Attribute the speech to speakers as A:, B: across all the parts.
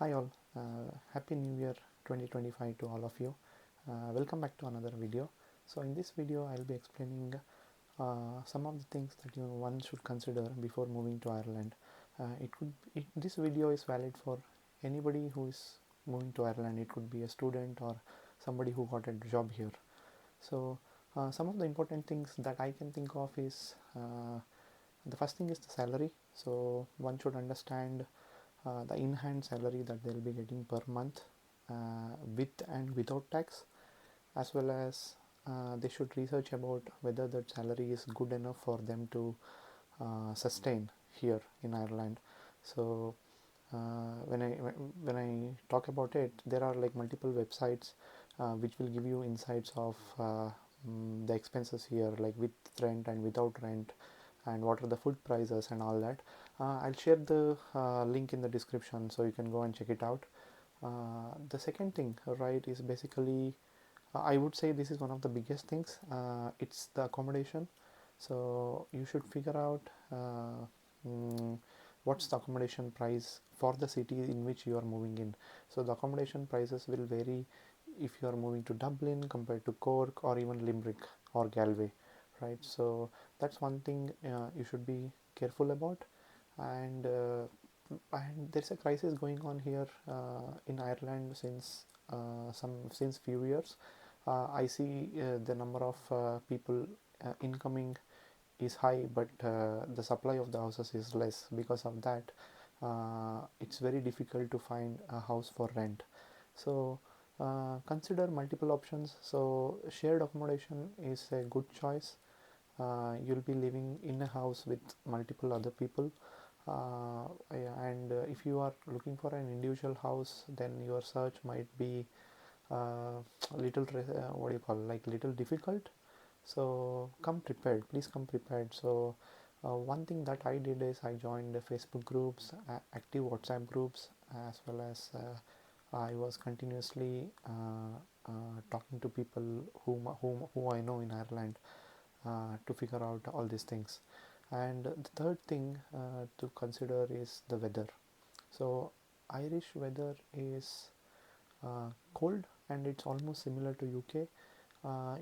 A: Hi all, Happy New Year 2025 to all of you. Welcome back to another video. So in this video I'll be explaining some of the things that one should consider before moving to Ireland. This video is valid for anybody who is moving to Ireland. It could be a student or somebody who got a job here. So some of the important things that I can think of is the first thing is the salary. So one should understand the in-hand salary that they'll be getting per month with and without tax, as well as they should research about whether that salary is good enough for them to sustain here in Ireland. So when I talk about it, there are like multiple websites which will give you insights of the expenses here, like with rent and without rent, and what are the food prices and all that. I'll share the link in the description so you can go and check it out. The second thing, right, is basically I would say this is one of the biggest things. It's the accommodation. So you should figure out mm, what's the accommodation price for the city in which you are moving in. So the accommodation prices will vary if you are moving to Dublin compared to Cork or even Limerick or Galway, right? So that's one thing you should be careful about. And there's a crisis going on here in Ireland since few years. I see the number of people incoming is high, but the supply of the houses is less. Because of that, it's very difficult to find a house for rent. So consider multiple options. So shared accommodation is a good choice. You'll be living in a house with multiple other people, and if you are looking for an individual house, then your search might be what do you call, like little difficult. So come prepared, please come prepared. So one thing that I did is I joined the Facebook groups, active WhatsApp groups, as well as I was continuously talking to people who I know in Ireland to figure out all these things. And the third thing to consider is the weather. So Irish weather is cold, and it's almost similar to UK.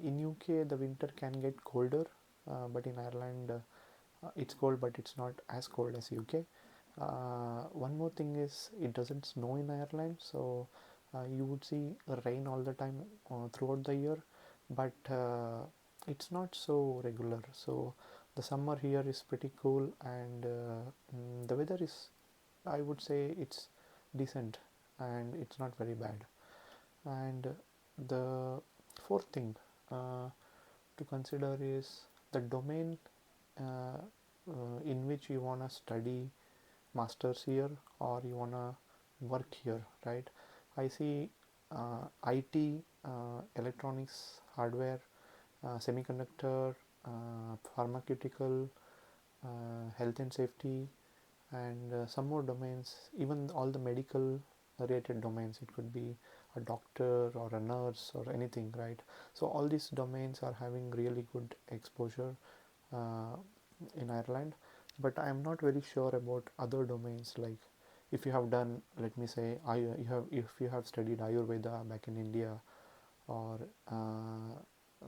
A: In UK the winter can get colder, but in Ireland it's cold, but it's not as cold as UK. One more thing is it doesn't snow in Ireland, so you would see rain all the time throughout the year, but it's not so regular. So the summer here is pretty cool, and the weather is, I would say, it's decent and it's not very bad. And the fourth thing to consider is the domain in which you want to study masters here or you want to work here, right? I see IT, electronics, hardware, semiconductor, pharmaceutical, health and safety, and some more domains, even all the medical related domains. It could be a doctor or a nurse or anything, right? So all these domains are having really good exposure uh, in Ireland, but I am not very sure about other domains. Like if you have done, let me say, if you have studied Ayurveda back in India, or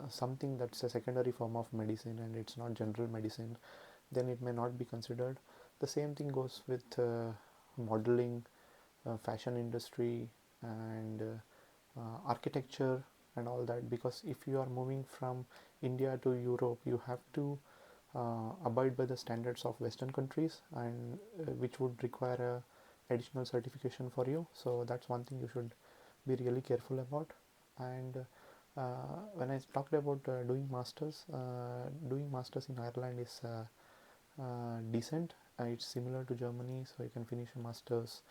A: something that's a secondary form of medicine and it's not general medicine, then it may not be considered. The same thing goes with modeling, fashion industry, and architecture and all that, because if you are moving from India to Europe, you have to abide by the standards of Western countries, and which would require a additional certification for you. So that's one thing you should be really careful about. And when I talked about doing masters in Ireland is decent. It's similar to Germany, so you can finish a masters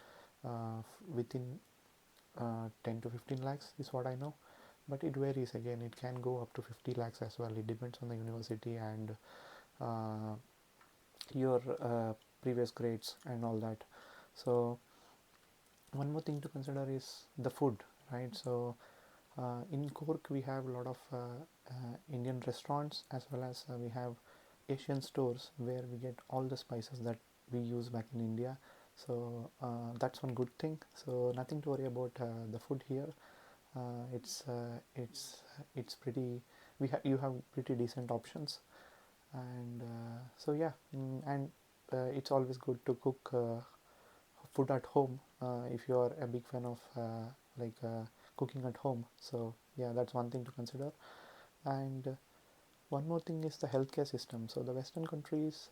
A: within 10 to 15 lakhs is what I know, but it varies. Again, it can go up to 50 lakhs as well. It depends on the university and uh, your previous grades and all that. So one more thing to consider is the food, right? So in Cork we have a lot of Indian restaurants, as well as we have Asian stores where we get all the spices that we use back in India. That's one good thing. So nothing to worry about the food here. uh, it's uh, it's it's pretty, you have pretty decent options. And and it's always good to cook food at home if you are a big fan of like cooking at home. So yeah, that's one thing to consider. And one more thing is the healthcare system. So the western countries,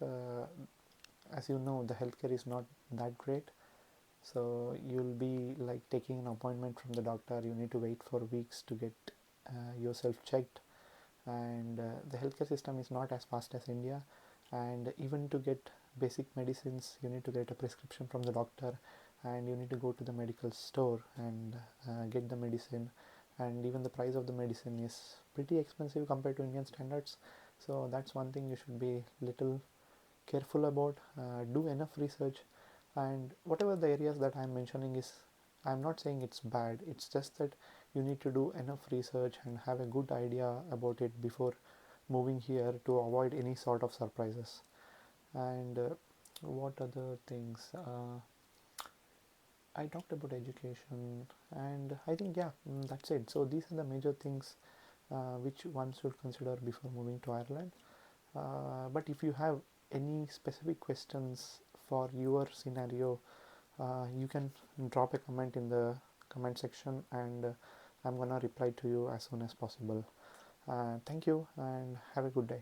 A: as you know, the healthcare is not that great. So you'll be like taking an appointment from the doctor, you need to wait for weeks to get yourself checked. And the healthcare system is not as fast as India. And even to get basic medicines, you need to get a prescription from the doctor, and you need to go to the medical store and get the medicine. And even the price of the medicine is pretty expensive compared to Indian standards. So that's one thing you should be little careful about. Do enough research. And whatever the areas that I'm mentioning is, I'm not saying it's bad, it's just that you need to do enough research and have a good idea about it before moving here, to avoid any sort of surprises. And what other things, I talked about education, and I think, yeah, that's it. So these are the major things which one should consider before moving to Ireland. But if you have any specific questions for your scenario, you can drop a comment in the comment section, and I'm gonna reply to you as soon as possible. Thank you and have a good day.